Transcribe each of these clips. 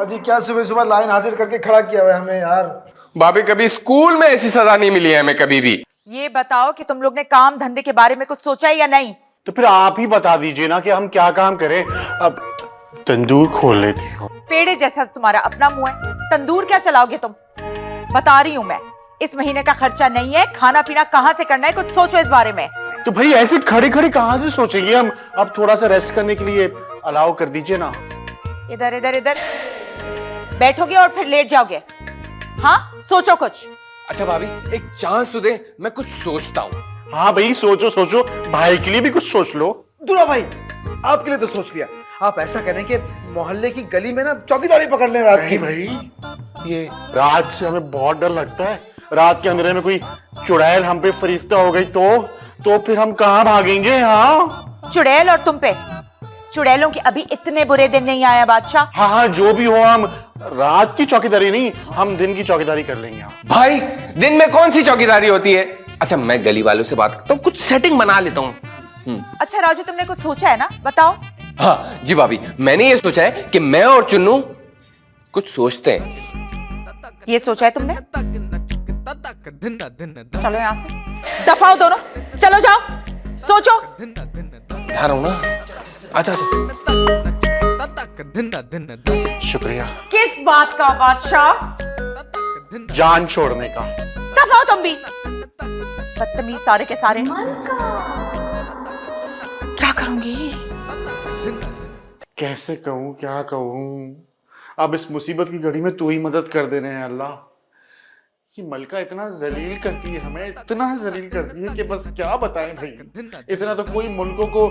बाजी क्या सुबह सुबह लाइन हाजिर करके खड़ा किया हुआ है हमें यार। भाभी कभी स्कूल में ऐसी सजा नहीं मिली है हमें कभी भी। ये बताओ कि तुम लोग ने काम धंधे के बारे में कुछ सोचा है या नहीं? तो फिर आप ही बता दीजिए ना कि हम क्या काम करें। अब तंदूर खोल लेती हो। पेड़े जैसा तुम्हारा अपना मुंह है, तंदूर क्या चलाओगे तुम? बता रही हूं मैं, इस महीने का खर्चा नहीं है, खाना पीना कहां से करना है, कुछ सोचो इस बारे में। तो भाई ऐसे खड़े खड़े कहां से सोचेंगे हम। अब थोड़ा सा रेस्ट करने के लिए अलाउ कर दीजिए ना। इधर इधर इधर बैठोगे और फिर लेट जाओगे। हाँ सोचो कुछ। अच्छा भाभी एक चांस तो दे, मैं कुछ सोचता हूँ। हाँ भाई सोचो सोचो, भाई के लिए भी कुछ सोच लो। दूल्हा भाई आपके लिए तो सोच लिया। आप ऐसा करें कि मोहल्ले की गली में ना चौकीदारी पकड़ लें रात की। भाई ये रात से हमें बहुत डर लगता है। रात के अंधेरे में कोई चुड़ैल हम पे फरिश्ता हो गई तो फिर हम कहाँ भागेंगे। हाँ चुड़ैल और तुम पे? चुड़ैलों के अभी इतने बुरे दिन नहीं आया बादशाह। हाँ जो भी हो, हम रात की चौकीदारी नहीं, हम दिन की चौकीदारी कर लेंगे। भाई दिन में कौन सी चौकीदारी होती है? अच्छा मैं गली वालों से बात करता हूँ, कुछ सेटिंग बना लेता हूँ। अच्छा राजू तुमने कुछ सोचा है ना, बताओ। हाँ जी भाभी, मैंने ये सोचा है कि मैं और चुन्नू कुछ सोचते हैं। ये सोचा है तुमने? चलो यहाँ से दफा हो दोनों, चलो जाओ, सोचो। ध्यान रहो ना। अच्छा शुक्रिया। किस बात का बादशाह? जान छोड़ने का। दफा हो तुम भी, बदतमीज सारे के सारे। क्या करूंगी? कैसे कहूँ, क्या कहूँ। अब इस मुसीबत की घड़ी में तू ही मदद कर देने हैं अल्लाह। ये मलका इतना जलील करती है हमें, इतना जलील करती है कि बस क्या बताएं भाई। इतना तो कोई मुल्कों को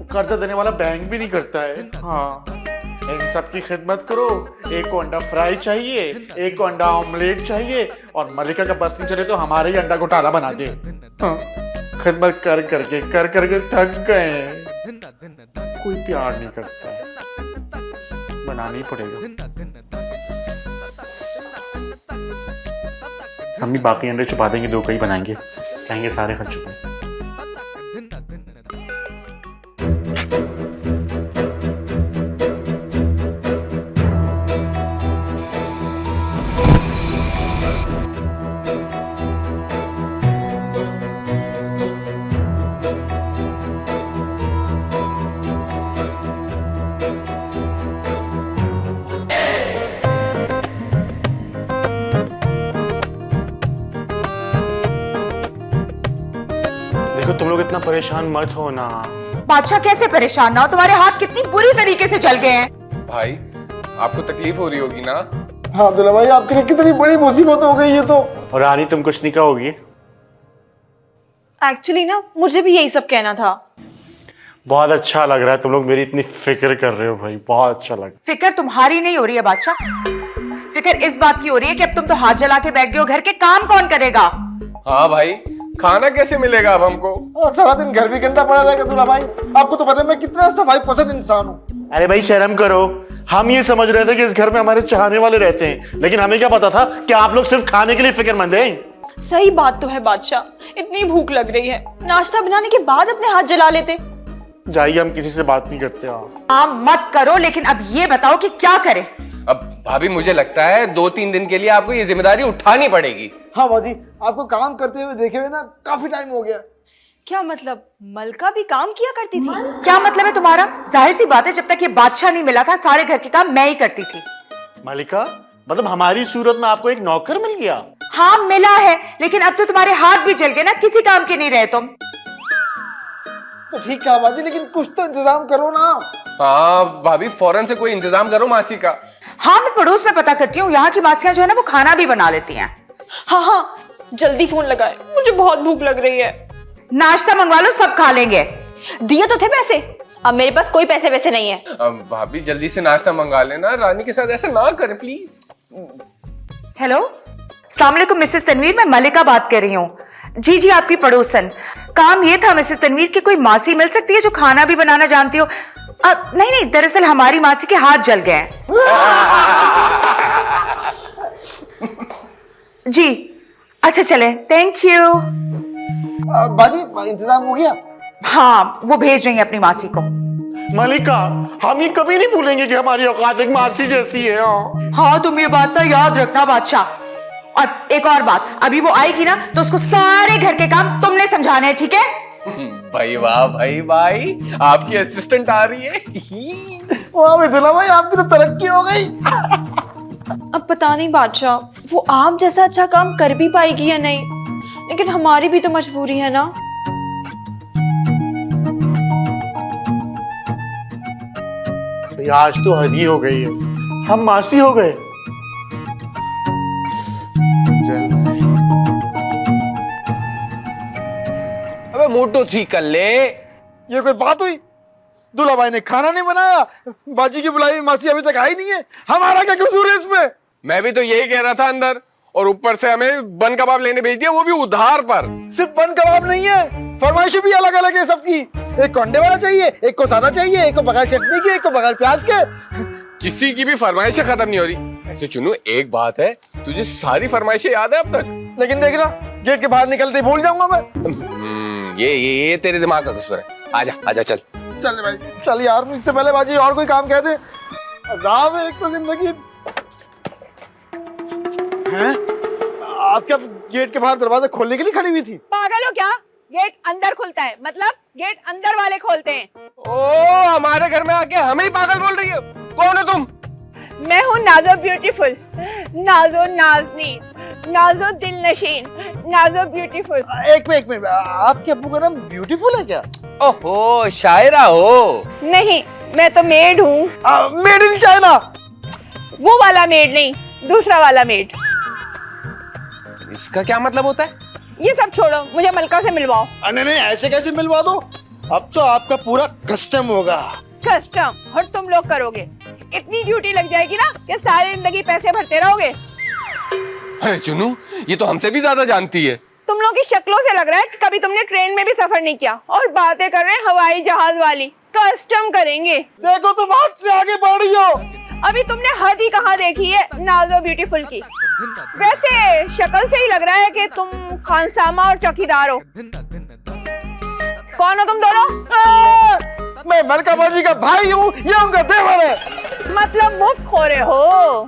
कर्जा देने वाला बैंक भी नहीं करता है। हाँ इन सब की खिदमत करो। एक को अंडा फ्राई चाहिए, एक को अंडा ऑमलेट चाहिए, और मलिका का बस नहीं चले तो हमारे ही अंडा घोटाला बना दे। हाँ, खिदमत कर करके थक गए। कोई प्यार नहीं करता है, बनाना ही पड़ेगा। हम भी बाकी अंडे छुपा देंगे, दो कई बनाएंगे, कहेंगे सारे खा चुके। तुम लोग इतना परेशान मत हो ना। बादशाह कैसे परेशान ना हो, तुम्हारे हाथ कितनी बुरी तरीके से जल गए हैं। भाई आपको तकलीफ हो रही होगी ना। हाँ अब्दुल्ला भाई आपके लिए कितनी बड़ी मुसीबत हो गई है तो। और रानी तुम कुछ नहीं कहोगी? एक्चुअली ना मुझे भी यही सब कहना था। बहुत अच्छा लग रहा है, तुम लोग मेरी इतनी फिक्र कर रहे हो भाई, बहुत अच्छा लग। फिक्र तुम्हारी नहीं हो रही है बादशाह, फिक्र इस बात की हो रही है कि अब तुम तो हाथ जला के बैठ गए हो, घर के काम कौन करेगा? हाँ भाई खाना कैसे मिलेगा अब हमको? सारा दिन घर भी गंदा पड़ा रहेगा दूल्हा भाई। आपको तो पता है मैं कितना सफाई पसंद इंसान हूँ। अरे भाई शर्म करो। हम ये समझ रहे थे कि इस घर में हमारे चाहने वाले रहते हैं, लेकिन हमें क्या पता था कि आप लोग सिर्फ खाने के लिए फिक्रमंद हैं। सही बात तो है बादशाह, इतनी भूख लग रही है, नाश्ता बनाने के बाद अपने हाथ जला लेते। जाइए, हम किसी से बात नहीं करते। हाँ मत करो, लेकिन अब ये बताओ कि क्या करें। अब भाभी मुझे लगता है 2-3 दिन के लिए आपको ये जिम्मेदारी उठानी पड़ेगी। हाँ बाजी आपको काम करते हुए देखे हुए ना काफी टाइम हो गया। क्या मतलब, मलका भी काम किया करती थी? क्या मतलब है तुम्हारा? जाहिर सी बात है, जब तक ये बादशाह नहीं मिला था सारे घर के काम मैं ही करती थी। मलिका मतलब हमारी सूरत में आपको एक नौकर मिल गया? हाँ मिला है, लेकिन अब तो तुम्हारे हाथ भी जल गए ना, किसी काम के नहीं रहे तुम। तो ठीक है बाजी, लेकिन कुछ तो इंतजाम करो ना। हाँ भाभी फौरन से कोई इंतजाम करो मासी का। हाँ मैं पड़ोस में पता करती हूँ, यहाँ की मासियाँ जो है ना वो खाना भी बना लेती हैं। हाँ हाँ जल्दी फोन लगाए, मुझे बहुत भूख लग रही है। नाश्ता मंगवा लो, सब खा लेंगे। दिए तो थे पैसे, अब मेरे पास कोई पैसे वैसे नहीं है। भाभी जल्दी से नाश्ता मंगा लेना, रानी के साथ ऐसा ना करें प्लीज। हेलो अस्सलाम वालेकुम मिसेस तनवीर, मैं मलिका बात कर रही हूँ। जी आपकी पड़ोसन। काम ये था मिसेस तनवीर की कोई मासी मिल सकती है जो खाना भी बनाना जानती हो? नहीं दरअसल हमारी मासी के हाथ जल गए हैं। जी अच्छा चले, थैंक यू। बाजी इंतजाम हो गया? हाँ वो भेज रही है अपनी मासी को। मलिका, हम ये कभी नहीं भूलेंगे कि हमारी औकात एक मासी जैसी है। हाँ तुम ये बात ना याद रखना बादशाह। और एक और बात, अभी वो आएगी ना तो उसको सारे घर के काम तुमने समझाने हैं, ठीक है? भाई वाह भाई, आपकी असिस्टेंट आ रही है। वाह मिथुला भाई, आपकी तो तरक्की हो गई। अब पता नहीं बादशाह, वो आप जैसा अच्छा काम कर भी पाएगी या नहीं, लेकिन हमारी भी तो मजबूरी है ना। आज तो हद ही हो गई है, हम मासी हो गए। अबे मूड तो ठीक कर ले। ये कोई बात हुई? दूल्हा भाई ने खाना नहीं बनाया, बाजी की बुलाई मासी अभी तक आई नहीं है, हमारा क्या कसूर है इसमें? मैं भी तो यही कह रहा था अंदर, और ऊपर से हमें बन कबाब लेने भेज दिया, वो भी उधार पर। सिर्फ बन कबाब नहीं है, फरमाइशें भी अलग अलग है सबकी। एक को अंडे वाला चाहिए, एक को सादा चाहिए, एक को बगैर चटनी के, एक को बगैर प्याज के। किसी की भी फरमाइशें खत्म नहीं हो रही। ऐसे चुनू, एक बात है, तुझे सारी फरमाइशें याद है अब तक? लेकिन देखना, गेट के बाहर निकलते ही भूल जाऊंगा मैं। ये तेरे दिमाग का कसूर है। आजा आजा, चल चल भाई चल यार, इससे पहले बाजी और कोई काम कह दे। अजाब है एक तो जिंदगी। हैं? आप क्या गेट के बाहर दरवाजा खोलने के लिए खड़ी हुई थी? पागल हो क्या? गेट अंदर खुलता है, मतलब गेट अंदर वाले खोलते हैं। ओ, हमारे घर में आके हमें ही पागल बोल रही है। कौन हो तुम? मैं हूँ नाजो ब्यूटीफुल, नाजो नाजनी, नाजो दिलनशीन, नाजो ब्यूटीफुल। एक मिनट, आपके अब्बू का नाम ब्यूटीफुल है क्या? ओहो, शायरा हो? नहीं, मैं तो मेड हूँ। Made in China. वो वाला मेड नहीं, दूसरा वाला मेड। इसका क्या मतलब होता है? ये सब छोड़ो, मुझे मलका से मिलवाओ। नहीं नहीं, ऐसे कैसे मिलवा दो? अब तो आपका पूरा कस्टम होगा। कस्टम और तुम लोग करोगे। इतनी ड्यूटी लग जाएगी ना कि सारी जिंदगी पैसे भरते रहोगे। अरे चुनू, ये तो हमसे भी ज्यादा जानती है। तुम लोग की शक्लों से लग रहा है कि कभी तुमने ट्रेन में भी सफर नहीं किया, और बातें कर रहे हैं हवाई जहाज वाली। कस्टम करेंगे। देखो तुम हाथ से आगे बढ़ रही हो। अभी तुमने हद ही कहाँ देखी है नाजो ब्यूटीफुल की। वैसे शक्ल से ही लग रहा है कि तुम खानसामा और चौकीदार हो। कौन हो तुम दोनों? मैं मलका बाजी का भाई हूँ, ये उनका देवर है। मतलब मुफ्त खोरे हो।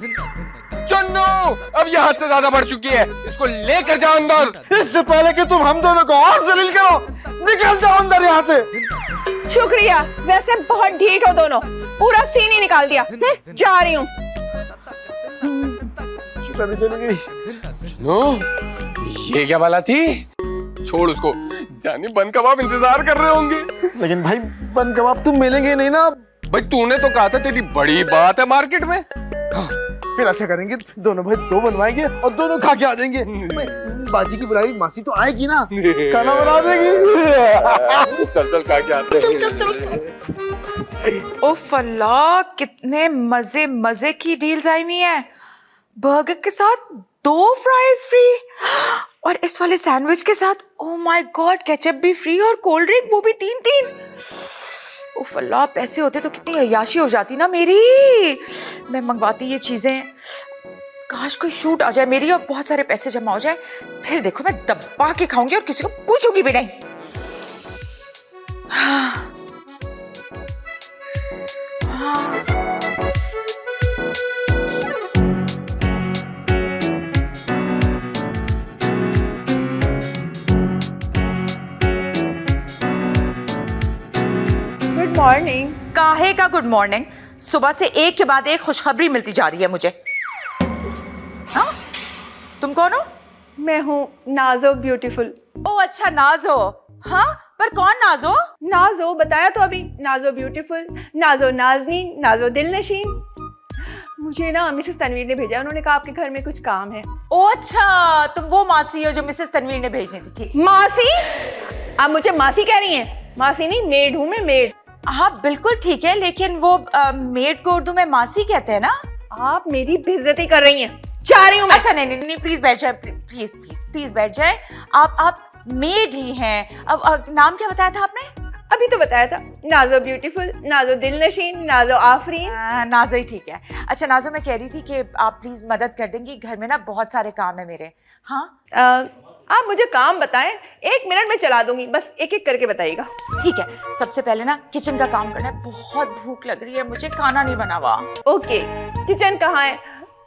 चन्नू, अब ये हद से ज्यादा बढ़ चुकी है, इसको लेकर जाओ अंदर। इससे पहले कि तुम हम दोनों को और जलील करो, निकल जाओ अंदर यहाँ से। शुक्रिया, वैसे बहुत ढीठ हो दोनों, पूरा सीन ही निकाल दिया। जा रही हूँ। चली गई। चन्नू, ये क्या बाला थी? छोड़ उसको, जानी बन कबाब इंतजार कर रहे होंगे। लेकिन भाई बन कबाब तुम मिलेंगे नहीं ना। भाई तूने तो कहा था तेरी बड़ी बात है मार्केट में। फिर ऐसा करेंगे, दोनों भाई दो बनवाएंगे और दोनों खा के आ जाएंगे। बाजी की बुलाई मासी तो आएगी ना, खाना बना देगी। चल चल खा के आते हैं। उफ अल्लाह, कितने मजे मजे की डील्स आई हुई हैं। बर्गर के साथ 2 फ्राइज फ्री, और इस वाले सैंडविच के साथ ओह माय गॉड केचप भी फ्री, और कोल्ड ड्रिंक वो भी 3-3। उफ अल्लाह, पैसे होते तो कितनी अय्याशी हो जाती ना मेरी। मैं मंगवाती ये चीजें, काश कोई शूट आ जाए मेरी और बहुत सारे पैसे जमा हो जाए, फिर देखो मैं दबा के खाऊंगी और किसी को पूछूंगी भी नहीं। Good morning. काहे का गुड मॉर्निंग? सुबह से एक के बाद एक खुशखबरी मिलती जा रही है मुझे। हाँ, तुम कौन हो? मैं हूँ नाजो ब्यूटीफुल। ओ अच्छा, नाजो। हाँ, पर कौन नाजो? नाजो बताया तो अभी, नाजो ब्यूटीफुल, नाजो नाजनी, नाजो दिलनशीन। मुझे ना मिसेस तनवीर ने भेजा, उन्होंने कहा आपके घर में कुछ काम है। ओ अच्छा, तुम वो मासी हो जो मिसेस तनवीर ने भेजनी थी। ठीक। मासी? आप मुझे मासी कह रही हैं? मासी नहीं, मेड हूँ मैं, मेड। हाँ बिल्कुल ठीक है, लेकिन वो मेड को उर्दू में मासी कहते हैं ना। आप मेरी बेइज्जती कर रही हैं। जा रही हूँ मैं। अच्छा नहीं, प्लीज बैठ जाए, प्लीज प्लीज प्लीज बैठ जाए। आप मेड ही हैं। अब नाम क्या बताया था आपने? अभी तो बताया था, नाजो ब्यूटीफुल, नाजो दिलनशीन, नाजो आफरीन। नाजो ही ठीक है। अच्छा नाजो, मैं कह रही थी कि आप प्लीज मदद कर देंगी, घर में ना बहुत सारे काम है मेरे। हाँ आप मुझे काम बताएं, 1 मिनट में चला दूंगी, बस एक एक करके बताइएगा। ठीक है, सबसे पहले ना किचन का काम करना है। बहुत भूख लग रही है मुझे, खाना नहीं बना हुआ। ओके, किचन कहाँ है?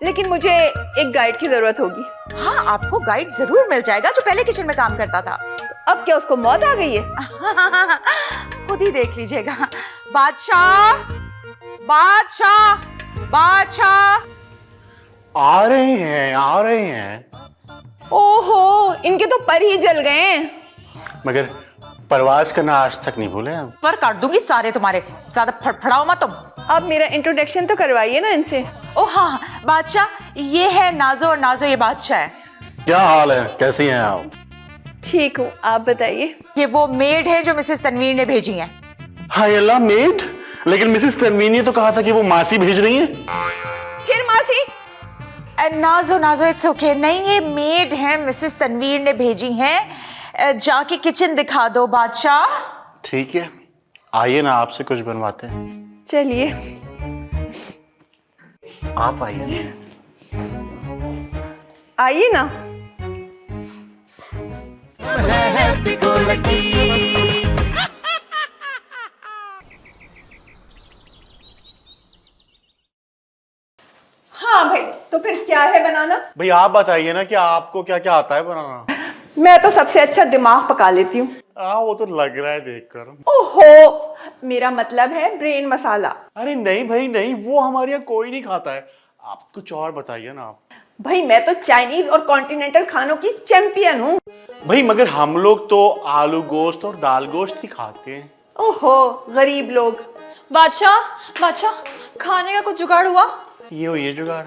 लेकिन मुझे एक गाइड की जरूरत होगी। हाँ, आपको गाइड जरूर मिल जाएगा जो पहले किचन में काम करता था। तो अब क्या उसको मौत आ गई है? खुद ही देख लीजिएगा। बादशाह, बादशाह, बादशाह। आ रहे हैं। ओहो, इनके तो पर ही जल गए हैं। मगर परवाज करना आज तक नहीं भूले हम। पर काट दूंगी सारे तुम्हारे, ज्यादा फड़फड़ाओ मत तुम। अब मेरा इंट्रोडक्शन तो करवाइए ना इनसे। ओ हाँ, बादशाह, ये है नाजो, और नाजो ये बादशाह है। क्या हाल है, कैसी हैं आप? ठीक हूँ, आप बताइए। ये वो मेड है जो मिसेस तनवीर ने भेजी है। हाय अल्लाह, मेड? लेकिन मिसेस तनवीर ने तो कहा था कि वो मासी भेज रही है। फिर मासी? नाजो, नाजो, इट्स ओके। नहीं, ये मेड है, मिसेस तनवीर ने भेजी हैं। जाके किचन दिखा दो बादशाह। ठीक है, आइए ना, आपसे कुछ बनवाते हैं। चलिए। आप आइए। आइए ना। हाँ भाई, तो फिर क्या है बनाना? भाई आप बताइए ना कि आपको क्या क्या आता है बनाना। मैं तो सबसे अच्छा दिमाग पका लेती हूँ। वो तो लग रहा है देखकर। ओहो, मेरा मतलब है ब्रेन मसाला। अरे नहीं भाई नहीं, वो हमारे यहाँ कोई नहीं खाता है। आप कुछ और बताइए ना आप। भाई मैं तो चाइनीज और कॉन्टिनेंटल खानों की चैंपियन हूँ। भाई मगर हम लोग तो आलू गोश्त और दाल गोश्त ही खाते हैं। ओहो, गरीब लोग। बादशाह, बादशाह, खाने का कुछ जुगाड़ हुआ? ये जुगाड़।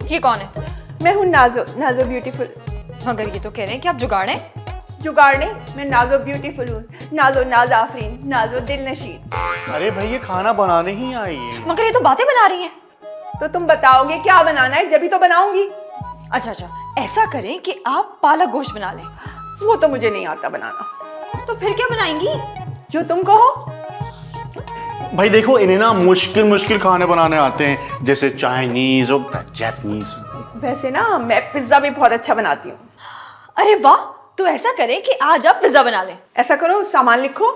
ये कौन है? मैं हूँ नाजो, नाजो ब्यूटीफुल। मगर ये तो कह रहे हैं कि आप जुगाड़ हैं। जुगाड़ नहीं, मैं नाजो ब्यूटीफुल हूँ। नाजो नाज आफरीन, नाजो दिल नशीन। अरे भाई ये खाना बनाने ही आई है। मगर ये तो बातें बना रही हैं। तो तुम बताओगे क्या बनाना है, जब ही तो बनाऊंगी। अच्छा अच्छा, ऐसा करें कि आप पालक गोश्त बना लें। वो तो मुझे नहीं आता बनाना। तो फिर क्या बनाएंगी? जो तुम कहो। भाई देखो, इन्हें ना मुश्किल मुश्किल खाने बनाने आते हैं, जैसे चाइनीज और जापानीज। वैसे ना मैं पिज्जा भी बहुत अच्छा बनाती हूँ। अरे वाह, तो ऐसा करें कि आज आप पिज्जा बना लें। ऐसा करो, सामान लिखो।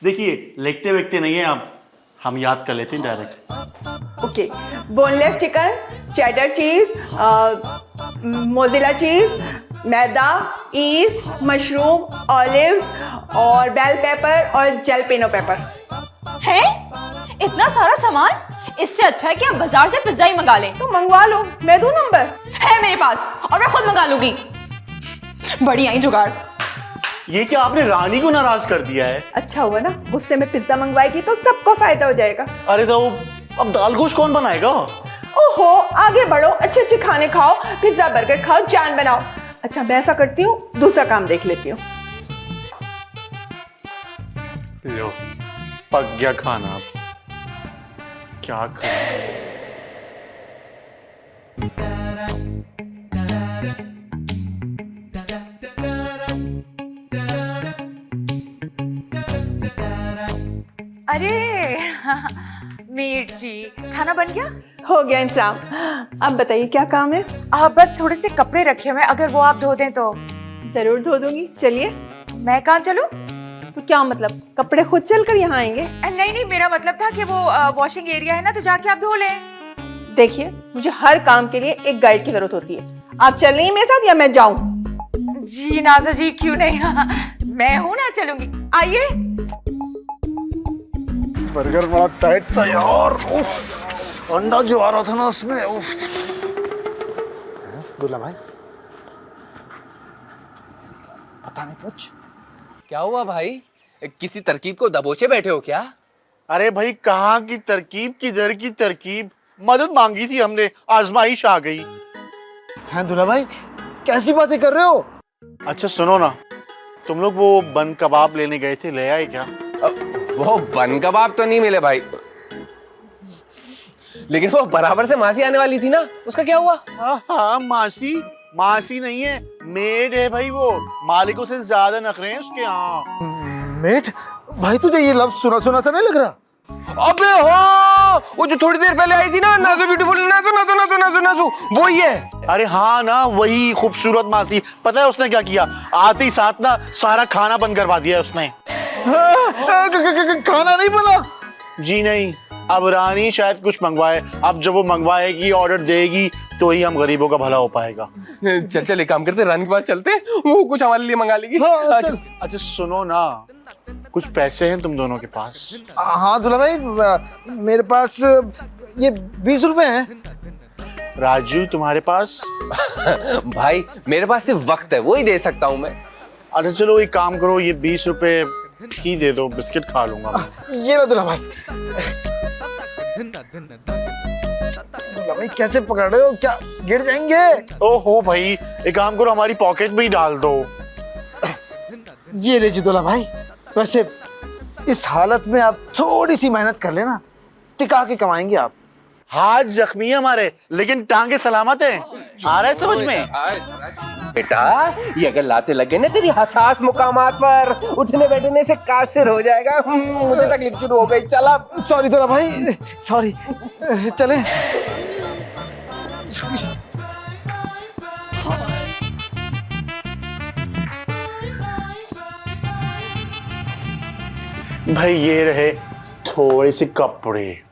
देखिए, लिखते विखते नहीं है आप, हम याद कर लेते हैं direct. Okay, boneless chicken, cheddar चीज, मोज़रेला चीज, मैदा, ईस्ट, मशरूम, ऑलिव्स और बेल पेपर और जलपेनो पेपर। है? इतना सारा सामान? इससे अच्छा है कि आप बाजार से पिज्जा ही मंगा लें। तो मंगवा लो, मैं दूं नंबर? है मेरे पास, और मैं खुद मंगा लूंगी। बड़ी आई जुगाड़। ये क्या आपने रानी को नाराज कर दिया है? अच्छा हुआ ना, गुस्से में पिज्जा मंगवाएगी तो सबको फायदा हो जाएगा। अरे तो अब दाल गोश्त कौन बनाएगा? ओहो, आगे बढ़ो, अच्छे अच्छे खाने खाओ, पिज्जा बर्गर खाओ, जान बनाओ। अच्छा, मैं ऐसा करती हूँ, दूसरा काम देख लेती हूँ। लो, पक गया खाना। अब क्या करें? अरे मीर जी, खाना बन गया? हो गया इंतजाम। अब बताइए क्या काम है? आप बस थोड़े से कपड़े रखे हुए हैं, अगर वो आप धो दें तो। जरूर धो दूंगी, चलिए। मैं कहाँ चलूं? तो क्या मतलब, कपड़े खुद चलकर यहाँ आएंगे? नहीं नहीं, मेरा मतलब था कि वो वॉशिंग एरिया है ना, तो जाके आप धो लें। देखिए, मुझे हर काम के लिए एक गाइड की जरूरत होती है। आप चल रही हैं मेरे साथ या मैं जाऊं? जी नाज़ा जी, क्यों नहीं, मैं हूं ना, चलूंगी, आइए। बर्गर बड़ा टाइट था यार। उफ, अंडा जो आ रहा था ना उसमें, उफ। गुलाम भाई, पता नहीं कुछ। क्या हुआ भाई, किसी तरकीब को दबोचे बैठे हो क्या? अरे भाई, कहाँ की तरकीब, किधर की तरकीब? मदद मांगी थी हमने, आजमाइश आ गई। हैं दुल्हा भाई, कैसी बातें कर रहे हो? अच्छा सुनो ना, तुम लोग वो बन कबाब लेने गए थे, ले आए क्या? वो बन कबाब तो नहीं मिले भाई, लेकिन वो बराबर से मासी आने वाली थी ना, उसका क्या हुआ? हाँ, मासी मासी नहीं है, मेड है भाई। वो मालिकों से ज्यादा नखरे हैं उसके। हाँ मेट भाई, तुझे ये लफ्ज सुना सुना सा नहीं लग रहा? अबे हाँ, वो जो थोड़ी देर पहले आई थी ना, नाजो ब्यूटीफुल, नाजो नाजो नाजो नाजो नाजो, वो ही है। अरे हाँ ना, वही खूबसूरत मासी। पता है उसने क्या किया? आते ही साथ ना सारा खाना बंद करवा दिया उसने। खाना नहीं बना? जी नहीं, अब रानी शायद कुछ मंगवाए। अब जब वो मंगवाएगी, ऑर्डर देगी, तो ही हम गरीबों का भला हो पाएगा। चल चल, एक काम करते, रानी के पास चलते, वो कुछ हमारे लिए मंगा लेगी। हाँ, चल। अच्छा सुनो ना, कुछ पैसे हैं तुम दोनों के पास? हाँ दूल्हा भाई, मेरे पास ये 20 रुपए हैं। राजू तुम्हारे पास? भाई मेरे पास सिर्फ वक्त है, वो ही दे सकता हूँ मैं। अच्छा चलो एक काम करो, ये 20 रुपए ही दे दो, बिस्किट खा लूंगा मैं। ये लो दूल्हा भाई। दूल्हा भाई कैसे पकड़ रहे हो, क्या गिर जाएंगे? ओहो भाई, एक काम करो, हमारी पॉकेट में ही डाल दो। ये लीजिए दूल्हा भाई। वैसे इस हालत में आप थोड़ी सी मेहनत कर लेना, टिका के कमाएंगे आप। हाथ जख्मी है हमारे, लेकिन टांगे सलामत हैं। आ रहा है समझ में? बेटा, ये अगर लाते लगे ना तेरी हसास मुकामात पर, उठने बैठने से कासिर हो जाएगा। मुझे तकलीफ शुरू हो गई। चल अब। सॉरी दूल्हा भाई, सॉरी। चले। भाई ये रहे थोड़े से कपड़े।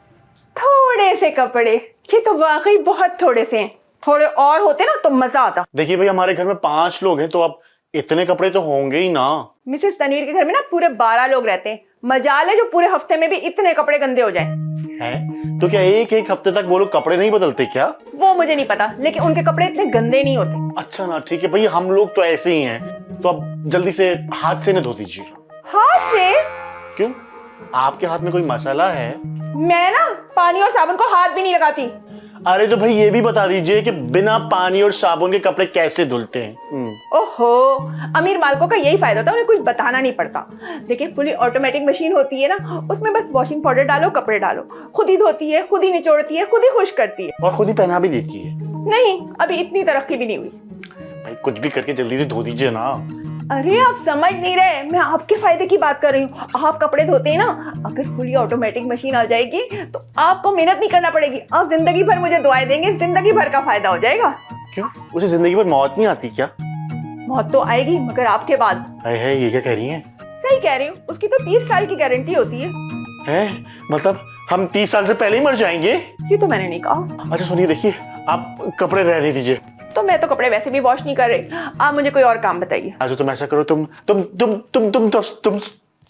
थोड़े से कपड़े? ये तो वाकई बहुत थोड़े से हैं। थोड़े और होते ना तो मजा आता। देखिए भाई, हमारे घर में 5 लोग हैं, तो अब इतने कपड़े तो होंगे ही ना। मिसेस तनवीर के घर में ना पूरे 12 लोग रहते हैं। मजाल है जो पूरे हफ्ते में भी इतने कपड़े गंदे हो जाए। हैं? तो क्या एक एक हफ्ते तक वो लोग कपड़े नहीं बदलते क्या? वो मुझे नहीं पता, लेकिन उनके कपड़े इतने गंदे नहीं होते। अच्छा ना, ठीक है भाई, हम लोग तो ऐसे ही हैं। तो अब जल्दी से हाथ से न धो दीजिए। हाथ से? क्यों, आपके हाथ में कोई मसला है? मैं ना पानी और साबुन को हाथ भी नहीं लगाती। अरे तो भाई ये भी बता दीजिए कि बिना पानी और साबुन के कपड़े कैसे धुलते हैं? ओहो, अमीर मालकों का यही फायदा होता है, उन्हें कुछ बताना नहीं पड़ता। देखिए फुली ऑटोमेटिक मशीन होती है ना, उसमें बस वॉशिंग पाउडर डालो, कपड़े डालो, खुद ही धोती है, खुद ही निचोड़ती है, खुद ही खुश करती है। और खुद ही पहना भी देती है। नहीं, अभी इतनी तरक्की भी नहीं हुई। भाई कुछ भी करके जल्दी से धो दीजिए ना। अरे आप समझ नहीं रहे, मैं आपके फायदे की बात कर रही हूँ। आप कपड़े धोते हैं ना, अगर फुली ऑटोमेटिक मशीन आ जाएगी तो आपको मेहनत नहीं करना पड़ेगी। आप जिंदगी भर मुझे दुआएं देंगे, जिंदगी भर का फायदा हो जाएगा। क्यों, उसे जिंदगी भर मौत नहीं आती क्या? मौत तो आएगी, मगर आपके बाद। है ये क्या कह रही हैं? सही कह रही हूँ, उसकी तो 30 साल की गारंटी होती है। मतलब हम 30 साल से पहले ही मर जाएंगे? ये तो मैंने नहीं कहा। अच्छा सुनिए, देखिए आप कपड़े रहने दीजिए। तो मैं तो कपड़े वैसे भी वॉश नहीं कर रही, आप मुझे कोई और काम बताइए। अच्छा तुम ऐसा करो, तुम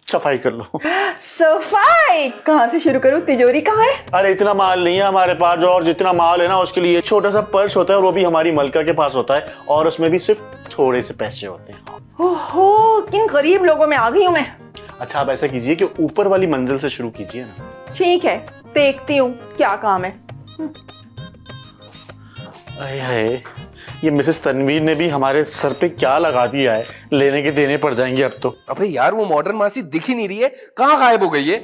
सफाई कर लो। सफाई कहाँ से शुरू करूँ? तिजोरी कहाँ है? अरे इतना माल नहीं है हमारे पास, और जितना माल है ना उसके लिए छोटा सा पर्स होता है, और वो भी हमारी मलका के पास होता है, और उसमें भी सिर्फ थोड़े से पैसे होते हैं। ओहो, किन गरीब लोगों में आ गई हूँ मैं। अच्छा आप ऐसा कीजिए कि ऊपर वाली मंजिल से शुरू कीजिए ना। ठीक है, देखती हूँ क्या काम है। अरे ये मिसेस तनवीर ने भी हमारे सर पे क्या लगा दिया है, लेने के देने पड़ जाएंगे अब तो। अबे यार, वो मॉडर्न मासी दिख ही नहीं रही है, कहाँ गायब हो गई है?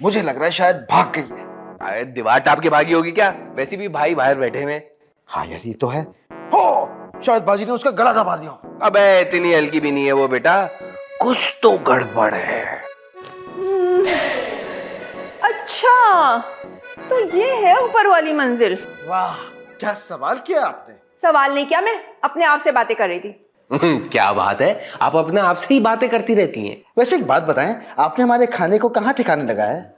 मुझे लग रहा है शायद भाग गई है। अरे दीवार टाप के भागी होगी क्या? वैसे भी भाई बाहर बैठे हुए। हाँ यार, ये तो है। हो, शायद बाजी ने उसका गला दबा दिया। अबे इतनी हल्की भी नहीं है वो बेटा, कुछ तो गड़बड़ है। अच्छा, तो ये है ऊपर वाली मंजिल। वाह, क्या सवाल किया आपने। सवाल नहीं किया, मैं अपने आप से बातें कर रही थी। क्या बात है, आप अपने आप से ही बातें करती रहती हैं। वैसे एक बात बताएं, आपने हमारे खाने को कहाँ ठिकाने लगाया है?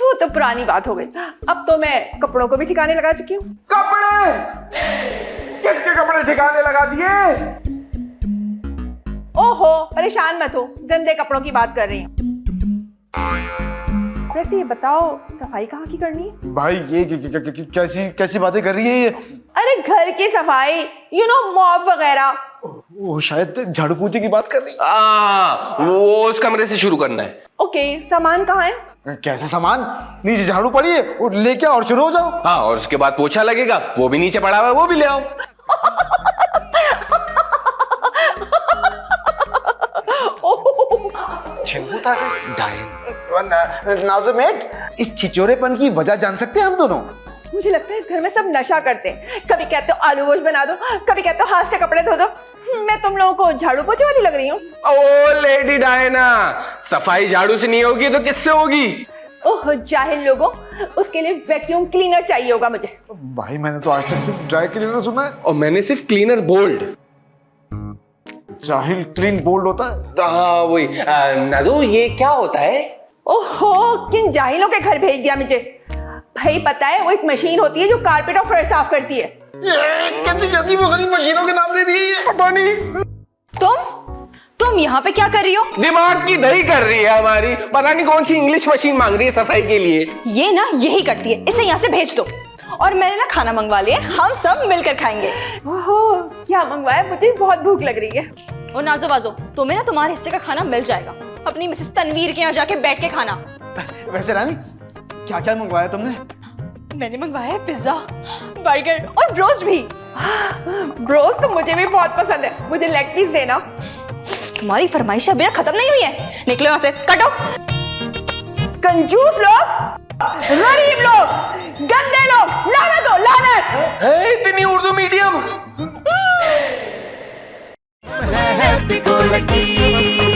वो तो पुरानी बात हो गई, अब तो मैं कपड़ों को भी ठिकाने लगा चुकी हूँ। कपड़े? किसके कपड़े ठिकाने लगा दिए? ओहो, परेशान मत हो, गंदे कपड़ों की बात कर रही हूँ। वैसे ये बताओ, सफाई कहाँ की करनी है? भाई ये कैसी कैसी बातें कर रही है ये? अरे घर की सफाई, यू नो, मॉप वगैरह। वो शायद झाड़ू पोछे की बात कर रही वो उस कमरे से शुरू करना है। ओके, सामान कहाँ है? है। कैसा सामान? नीचे झाड़ू पड़ी है, वो लेके और शुरू हो जाओ। हाँ, और उसके बाद पोछा लगेगा, वो भी नीचे पड़ा हुआ है, वो भी ले आओ। नाज़ुमेट, इस छिचोरेपन की वजह जान सकते हैं हम दोनों? मुझे लगता है इस घर में सब नशा करते हैं। कभी कहते हो आलू गोश्त बना दो, कभी कहते हो हाथ से कपड़े धो दो। मैं तुम लोगों को झाड़ू पोछे वाली लग रही हूँ? ओ लेडी डायना, सफाई झाड़ू से नहीं होगी तो किससे होगी? ओह जाहिल लोगों, उसके लिए वैक्यूम क्लीनर चाहिए होगा मुझे। भाई मैंने तो आज तक सिर्फ ड्राई क्लीनर सुना है। और मैंने सिर्फ क्लीनर बोल्ड। जाहिल क्लीन बोल्ड होता है। हाँ वही। नाजू ये क्या होता है? ओहो, किन जाहिलों के घर भेज दिया मुझे। भाई पता है, वो एक मशीन होती है जो कारपेट और फर्श साफ करती है। कैसी कैसी वो गरीब मशीनों के नाम ले रही है, पता नहीं। तुम यहाँ पे क्या कर रही हो? दिमाग की दही कर रही है हमारी, पता नहीं कौन सी इंग्लिश मशीन मांग रही है सफाई के लिए। ये ना यही करती है, इसे यहाँ से भेज दो। और मैंने ना खाना मंगवा लिया, हम सब मिलकर खाएंगे। ओहो, क्या मंगवाया? मुझे बहुत भूख लग रही है। ओ नाजो वाजो, तुम्हें ना तुम्हारे हिस्से का खाना मिल जाएगा। अपनी मिसेस तनवीर के यहाँ जाके बैठ के खाना। वैसे रानी, क्या क्या मंगवाया तुमने? मैंने मंगवाया है पिज्जा, बर्गर और ब्रोस्ट भी। ब्रोस्ट तो मुझे भी बहुत पसंद है, मुझे लेग पीस देना। तुम्हारी फरमाइश अभी तक खत्म नहीं हुई है, निकलो यहाँ से, कटो। कंजूस लोग, गरीब लोग, गंदे लोग, लानत हो लानत। इतनी Urdu medium. Happy go lucky.